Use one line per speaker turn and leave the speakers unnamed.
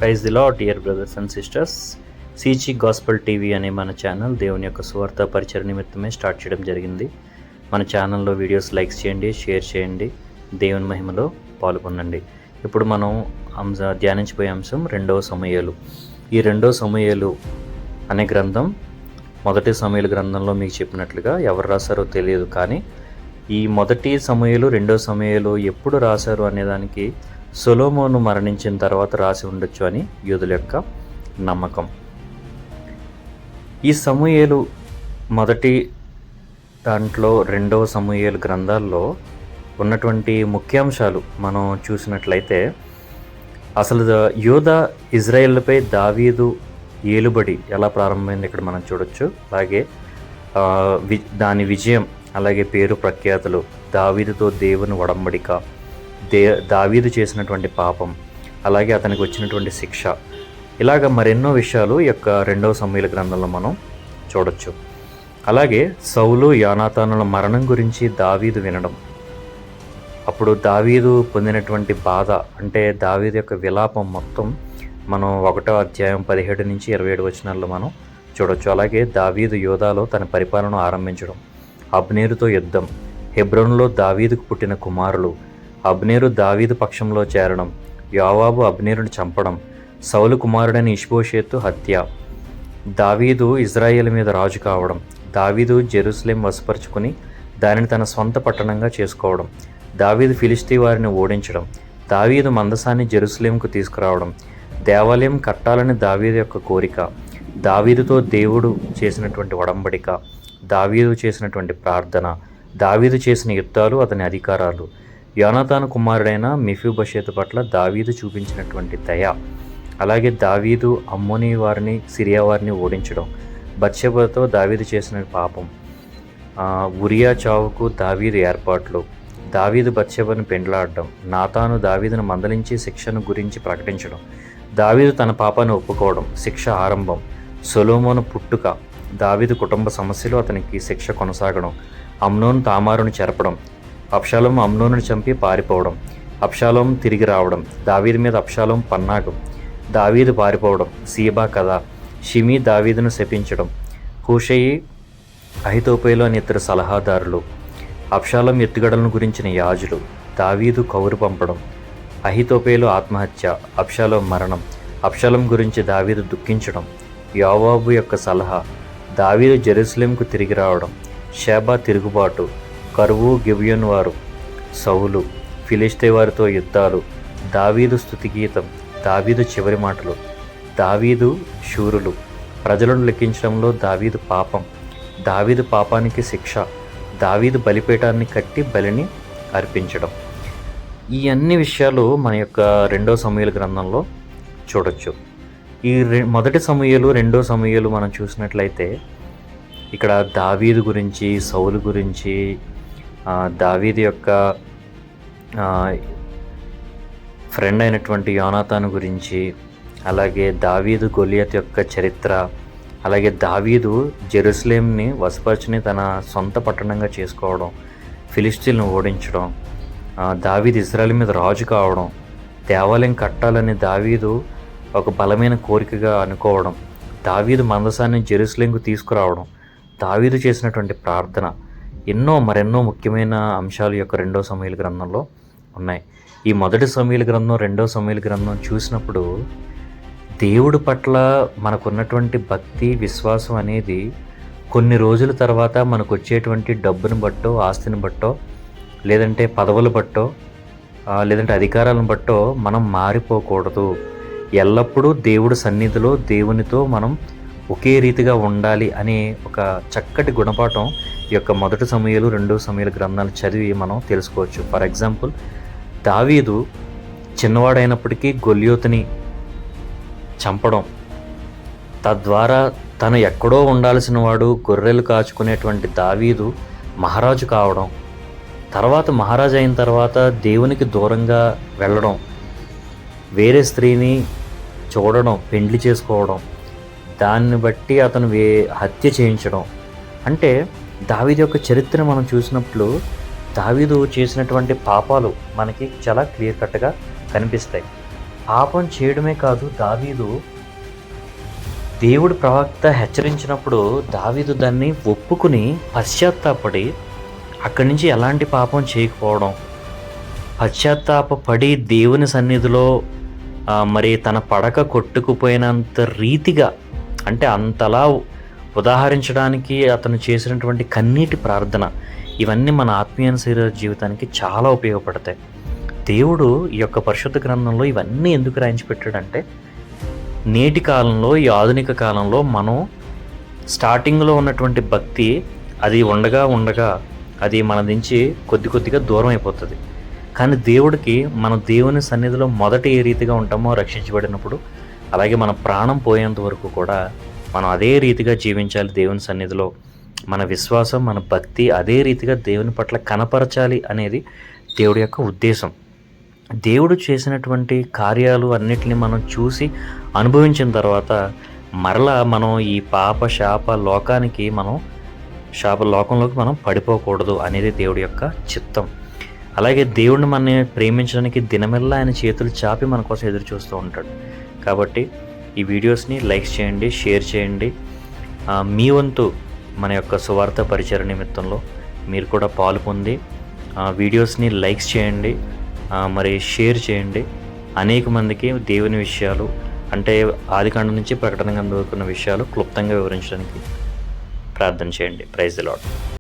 Praise the lord dear brothers and sisters. CG gospel TV అనే మన channel దేవుని యొక్క సువార్త పరిచయ నిమిత్తమే స్టార్ట్ చేయడం జరిగింది. మన ఛానల్లో వీడియోస్ లైక్ చేయండి, షేర్ చేయండి, దేవుని మహిమలో పాల్గొనండి. ఇప్పుడు మనం ధ్యానించిపోయే అంశం 2వ సమూయేలు. ఈ 2వ సమూయేలు అనే గ్రంథం మొదటి సమూయేలు గ్రంథంలో మీకు చెప్పినట్లుగా ఎవరు రాశారో తెలియదు, కానీ ఈ మొదటి సమూయేలు 2వ సమూయేలు ఎప్పుడు రాశారు అనేదానికి సొలొమోను మరణించిన తర్వాత రాసి ఉండొచ్చు అని యూదుల యొక్క నమ్మకం. ఈ సమూయేలు మొదటి దాంట్లో 2వ సమూయేలు గ్రంథాల్లో ఉన్నటువంటి ముఖ్యాంశాలు మనం చూసినట్లయితే, అసలు యూదా ఇజ్రాయేళ్లపై దావీదు ఏలుబడి ఎలా ప్రారంభమైంది ఇక్కడ మనం చూడొచ్చు. అలాగే దాని విజయం, అలాగే పేరు ప్రఖ్యాతులు, దావీదుతో దేవుని ఒడంబడిక, దావీదు చేసినటువంటి పాపం, అలాగే అతనికి వచ్చినటువంటి శిక్ష, ఇలాగ మరెన్నో విషయాలు ఈ యొక్క 2వ సమూయేలు గ్రంథంలో మనం చూడొచ్చు. అలాగే సౌలు యోనాతానుల మరణం గురించి దావీదు వినడం, అప్పుడు దావీదు పొందినటువంటి బాధ, అంటే దావీదు యొక్క విలాపం మొత్తం మనం 1వ అధ్యాయం 17 నుంచి 27 వచనాల్లో మనం చూడొచ్చు. అలాగే దావీదు యోధాలో తన పరిపాలన ఆరంభించడం, అబ్నేరుతో యుద్ధం, హెబ్రోనులో దావీదుకు పుట్టిన కుమారులు, అబ్నేరు దావీదు పక్షంలో చేరడం, యోవాబు అబ్నేరుని చంపడం, సౌలు కుమారుడైన ఇష్బోషెతు హత్య, దావీదు ఇజ్రాయేల్ మీద రాజు కావడం, దావీదు జెరూసలేం వశపరుచుకుని దానిని తన సొంత పట్టణంగా చేసుకోవడం, దావీదు ఫిలిష్తీ వారిని ఓడించడం, దావీదు మందసాన్ని జెరూసలేంకు తీసుకురావడం, దేవాలయం కట్టాలని దావీదు యొక్క కోరిక, దావీదుతో దేవుడు చేసినటువంటి ఒడంబడిక, దావీదు చేసినటువంటి ప్రార్థన, దావీదు చేసిన యుద్ధాలు, అతని అధికారాలు, యోనాతాను కుమారుడైన మెఫీబోషెతు పట్ల దావీదు చూపించినటువంటి దయ, అలాగే దావీదు అమ్మోనీ వారిని, సిరియా వారిని ఓడించడం, బత్షెబతో దావీదు చేసిన పాపం, ఉరియా చావుకు దావీదు ఏర్పాట్లు, దావీదు బత్షెబను పెండ్లాడడం, నాతాను దావీదును మందలించి శిక్షను గురించి ప్రకటించడం, దావీదు తన పాపాన్ని ఒప్పుకోవడం, శిక్ష ఆరంభం, సొలొమోను పుట్టుక, దావీదు కుటుంబ సమస్యలు, అతనికి శిక్ష కొనసాగడం, అమ్నోను తామారును చెరపడం, అబ్షాలోము అమ్నోనుని చంపి పారిపోవడం, అబ్షాలోము తిరిగి రావడం, దావీదు మీద అబ్షాలోము పన్నాగం, దావీదు పారిపోవడం, సీబా కథ, షిమీ దావీదును శపించడం, హూషయి అహితోపేలు అని ఇద్దరు సలహాదారులు, అబ్షాలోము ఎత్తుగడలను గురించిన యాజులు, దావీదు కౌరు పంపడం, అహితోపేలు ఆత్మహత్య, అబ్షాలోము మరణం, అబ్షాలోము గురించి దావీదు దుఃఖించడం, యోవాబు యొక్క సలహా, దావీదు జెరూసలేంకు తిరిగి రావడం, షేబా తిరుగుబాటు, కరువు గిబియోను వారు, సౌలు, ఫిలిష్తీ వారితో యుద్ధాలు, దావీదు స్తుతిగీతం, దావీదు చివరి మాటలు, దావీదు శూరులు, ప్రజలను లెక్కించడంలో దావీదు పాపం, దావీదు పాపానికి శిక్ష, దావీదు బలిపీఠాన్ని కట్టి బలిని అర్పించడం. ఈ అన్ని విషయాలు మన యొక్క 2వ సమూయేలు గ్రంథంలో చూడొచ్చు. ఈ మొదటి సమూయేలు, 2వ సమూయేలు మనం చూసినట్లయితే ఇక్కడ దావీదు గురించి, సౌలు గురించి, దావీదు యొక్క ఫ్రెండ్ అయినటువంటి యోనాతాను గురించి, అలాగే దావీదు గొలియత్ యొక్క చరిత్ర, అలాగే దావీదు జెరూసలేంని వశపరుచుని తన సొంత పట్టణంగా చేసుకోవడం, ఫిలిష్తీలను ఓడించడం, దావీదు ఇజ్రాయెల్ మీద రాజు కావడం, దేవాలయం కట్టాలని దావీదు ఒక బలమైన కోరికగా అనుకోవడం, దావీదు మందసాన్ని జెరూసలేంకు తీసుకురావడం, దావీదు చేసినటువంటి ప్రార్థన, మరెన్నో ముఖ్యమైన అంశాలు యొక్క 2వ సమూయేలు గ్రంథంలో ఉన్నాయి. ఈ మొదటి సమూయేలు గ్రంథం, 2వ సమూయేలు గ్రంథం చూసినప్పుడు దేవుడి పట్ల మనకున్నటువంటి భక్తి, విశ్వాసం అనేది కొన్ని రోజుల తర్వాత మనకు వచ్చేటువంటి డబ్బును బట్టో, ఆస్తిని బట్టో, లేదంటే పదవులు బట్టో, లేదంటే అధికారాలను బట్టో మనం మారిపోకూడదు. ఎల్లప్పుడూ దేవుడి సన్నిధిలో దేవునితో మనం ఒకే రీతిగా ఉండాలి అనే ఒక చక్కటి గుణపాఠం ఈ యొక్క మొదటి సమూయేలు, 2వ సమూయేలు గ్రంథాలు చదివి మనం తెలుసుకోవచ్చు. ఫర్ ఎగ్జాంపుల్, దావీదు చిన్నవాడైనప్పటికీ గొల్యోతుని చంపడం, తద్వారా తను ఎక్కడో ఉండాల్సిన వాడు గొర్రెలు కాచుకునేటువంటి దావీదు మహారాజు కావడం, తర్వాత మహారాజు అయిన తర్వాత దేవునికి దూరంగా వెళ్ళడం, వేరే స్త్రీని చూడడం, పెండ్లి చేసుకోవడం, దాన్ని బట్టి అతను హత్య చేయించడం. అంటే దావీదు యొక్క చరిత్ర మనం చూసినప్పుడు దావీదు చేసినటువంటి పాపాలు మనకి చాలా క్లియర్ కట్గా కనిపిస్తాయి. పాపం చేయడమే కాదు, దావీదు దేవుడి ప్రవక్త హెచ్చరించినప్పుడు దావీదు దాన్ని ఒప్పుకుని పశ్చాత్తాపడి అక్కడి నుంచి ఎలాంటి పాపం చేయకపోవడం, పశ్చాత్తాపడి దేవుని సన్నిధిలో మరి తన పడక కొట్టుకుపోయినంత రీతిగా, అంటే అంతలా ఉదాహరించడానికి అతను చేసినటువంటి కన్నీటి ప్రార్థన, ఇవన్నీ మన ఆత్మీయ శరీర జీవితానికి చాలా ఉపయోగపడతాయి. దేవుడు ఈ యొక్క పరిశుద్ధ గ్రంథంలో ఇవన్నీ ఎందుకు రాయించి పెట్టాడంటే, నేటి కాలంలో, ఈ ఆధునిక కాలంలో మనం స్టార్టింగ్లో ఉన్నటువంటి భక్తి అది ఉండగా అది మన నుంచి కొద్దిగా దూరం అయిపోతుంది. కానీ దేవుడికి మన దేవుని సన్నిధిలో మొదట ఏ రీతిగా ఉంటామో రక్షించబడినప్పుడు, అలాగే మన ప్రాణం పోయేంత వరకు కూడా మనం అదే రీతిగా జీవించాలి. దేవుని సన్నిధిలో మన విశ్వాసం, మన భక్తి అదే రీతిగా దేవుని పట్ల కనపరచాలి అనేది దేవుడి యొక్క ఉద్దేశం. దేవుడు చేసినటువంటి కార్యాలు అన్నిటిని మనం చూసి అనుభవించిన తర్వాత మరలా మనం ఈ శాప లోకంలోకి మనం పడిపోకూడదు అనేది దేవుడి యొక్క చిత్తం. అలాగే దేవుడిని మనని ప్రేమించడానికి దినమెల్లా ఆయన చేతులు చాపి మన కోసం ఎదురు చూస్తూ ఉంటాడు. కాబట్టి ఈ వీడియోస్ని లైక్ చేయండి, షేర్ చేయండి. మీ వంతు మన యొక్క సువార్త పరిచయ నిమిత్తంలో మీరు కూడా పాలు పొంది వీడియోస్ని లైక్స్ చేయండి, మరి షేర్ చేయండి. అనేక మందికి దేవుని విషయాలు, అంటే ఆదికాండం నుంచి ప్రకటన గ్రంథం వరకు ఉన్న విషయాలు క్లుప్తంగా వివరించడానికి ప్రార్థన చేయండి. Praise the lord.